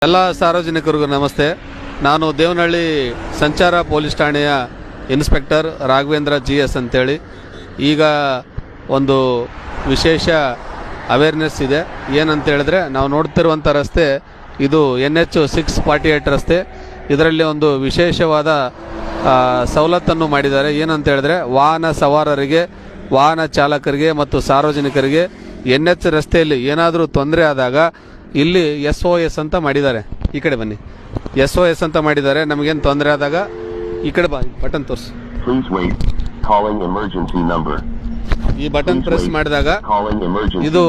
ಎಲ್ಲ ಸಾರ್ವಜನಿಕರಿಗೂ ನಮಸ್ತೆ. ನಾನು ದೇವನಹಳ್ಳಿ ಸಂಚಾರ ಪೊಲೀಸ್ ಠಾಣೆಯ ಇನ್ಸ್ಪೆಕ್ಟರ್ ರಾಘವೇಂದ್ರ GS ಅಂತೇಳಿ. ಈಗ ಒಂದು ವಿಶೇಷ ಅವೇರ್ನೆಸ್ ಇದೆ. ಏನಂತ ಹೇಳಿದ್ರೆ, ನಾವು ನೋಡ್ತಿರುವಂಥ ರಸ್ತೆ ಇದು NH 648 ರಸ್ತೆ. ಇದರಲ್ಲಿ ಒಂದು ವಿಶೇಷವಾದ ಸವಲತ್ತನ್ನು ಮಾಡಿದ್ದಾರೆ. ಏನಂತ ಹೇಳಿದ್ರೆ, ವಾಹನ ಸವಾರರಿಗೆ, ವಾಹನ ಚಾಲಕರಿಗೆ ಮತ್ತು ಸಾರ್ವಜನಿಕರಿಗೆ NH ರಸ್ತೆಯಲ್ಲಿ ಏನಾದರೂ ತೊಂದರೆ ಆದಾಗ ಇಲ್ಲಿ SOS ಅಂತ ಮಾಡಿದ್ದಾರೆ. ಈ ಕಡೆ ಬನ್ನಿ. SOS ಅಂತ ಮಾಡಿದ್ದಾರೆ. ನಮಗೇನು ತೊಂದರೆ ಆದಾಗ ಈ ಕಡೆ ಬಾ, ಬಟನ್ ತೋರಿಸಿ. ಈ ಬಟನ್ ಪ್ರೆಸ್ ಮಾಡಿದಾಗ ಇದು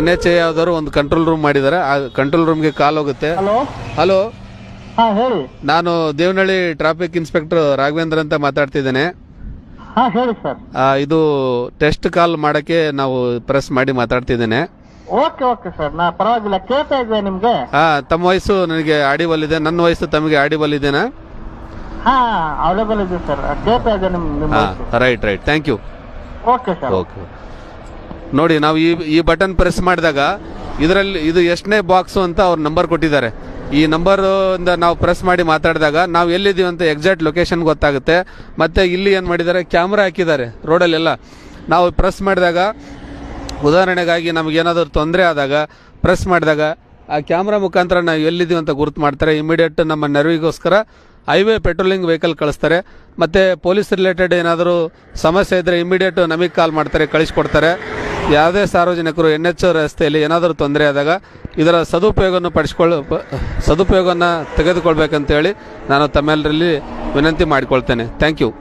NH ಯಾವ್ದಾದ್ರು ಒಂದು ಕಂಟ್ರೋಲ್ ರೂಮ್ ಮಾಡಿದ್ದಾರೆ. ಆ ಕಂಟ್ರೋಲ್ ರೂಮ್ಗೆ ಕಾಲ್ ಹೋಗುತ್ತೆ. ಹಲೋ, ನಾನು ದೇವನಹಳ್ಳಿ ಟ್ರಾಫಿಕ್ ಇನ್ಸ್ಪೆಕ್ಟರ್ ರಾಘವೇಂದ್ರ ಅಂತ ಮಾತಾಡ್ತಿದ್ದೇನೆ. ಇದು ಟೆಸ್ಟ್ ಕಾಲ್ ಮಾಡಕ್ಕೆ ನಾವು ಪ್ರೆಸ್ ಮಾಡಿ ಮಾತಾಡ್ತಿದ್ದೇನೆ. ಓಕೆ ಸರ್, ನಾ ಪರವಾಗಿಲ್ಲ, ಕೇಳ್ತಾ ಇದ್ದೆ ನಿಮ್ಗೆ. ತಮ್ಮ ವಯಸ್ಸು ನನಗೆ ಆಡಿಬಲ್ ಇದೆ, ನನ್ನ ವಯಸ್ಸು ತಮಗೆ ಆಡಿಬಲ್ ಇದೆನಾ? ಅವೈಲೇಬಲ್ ಇದೆ ಸರ್, ಕೇಳ್ತಾ ಇದ್ದೆ ನಿಮ್ಮ right. Thank you. Okay sir. Okay, ನೋಡಿ, ನಾವು ಈ ಬಟನ್ ಪ್ರೆಸ್ ಮಾಡಿದಾಗ ಇದರಲ್ಲಿ ಇದು ಎಷ್ಟನೇ ಬಾಕ್ಸು ಅಂತ ಅವ್ರ ನಂಬರ್ ಕೊಟ್ಟಿದ್ದಾರೆ. ಈ ನಂಬರ್ ಇಂದ ನಾವು ಪ್ರೆಸ್ ಮಾಡಿ ಮಾತಾಡಿದಾಗ ನಾವು ಎಲ್ಲಿದ್ದೀವಿ ಅಂತ ಎಕ್ಸಾಕ್ಟ್ ಲೊಕೇಶನ್ ಗೊತ್ತಾಗುತ್ತೆ. ಮತ್ತೆ ಇಲ್ಲಿ ಏನು ಮಾಡಿದ್ದಾರೆ, ಕ್ಯಾಮ್ರಾ ಹಾಕಿದ್ದಾರೆ ರೋಡಲ್ಲೆಲ್ಲ. ನಾವು ಪ್ರೆಸ್ ಮಾಡಿದಾಗ, ಉದಾಹರಣೆಗಾಗಿ ನಮಗೇನಾದರೂ ತೊಂದರೆ ಆದಾಗ ಪ್ರೆಸ್ ಮಾಡಿದಾಗ ಆ ಕ್ಯಾಮ್ರಾ ಮುಖಾಂತರ ನಾವು ಎಲ್ಲಿದ್ದೀವಿ ಅಂತ ಗುರುತು ಮಾಡ್ತಾರೆ. ಇಮಿಡಿಯೇಟ್ ನಮ್ಮ ನೆರವಿಗೋಸ್ಕರ ಹೈವೇ ಪೆಟ್ರೋಲಿಂಗ್ ವೆಹಿಕಲ್ ಕಳಿಸ್ತಾರೆ. ಮತ್ತು ಪೊಲೀಸ್ ರಿಲೇಟೆಡ್ ಏನಾದರೂ ಸಮಸ್ಯೆ ಇದ್ದರೆ ಇಮಿಡಿಯೇಟ್ ನಮಗೆ ಕಾಲ್ ಮಾಡ್ತಾರೆ, ಕಳಿಸ್ಕೊಡ್ತಾರೆ. ಯಾವುದೇ ಸಾರ್ವಜನಿಕರು NH ರಸ್ತೆಯಲ್ಲಿ ಏನಾದರೂ ತೊಂದರೆ ಆದಾಗ ಇದರ ಸದುಪಯೋಗವನ್ನು ತೆಗೆದುಕೊಳ್ಬೇಕಂತೇಳಿ ನಾನು ತಮ್ಮೆಲ್ಲರಲ್ಲಿ ವಿನಂತಿ ಮಾಡಿಕೊಳ್ತೇನೆ. Thank you.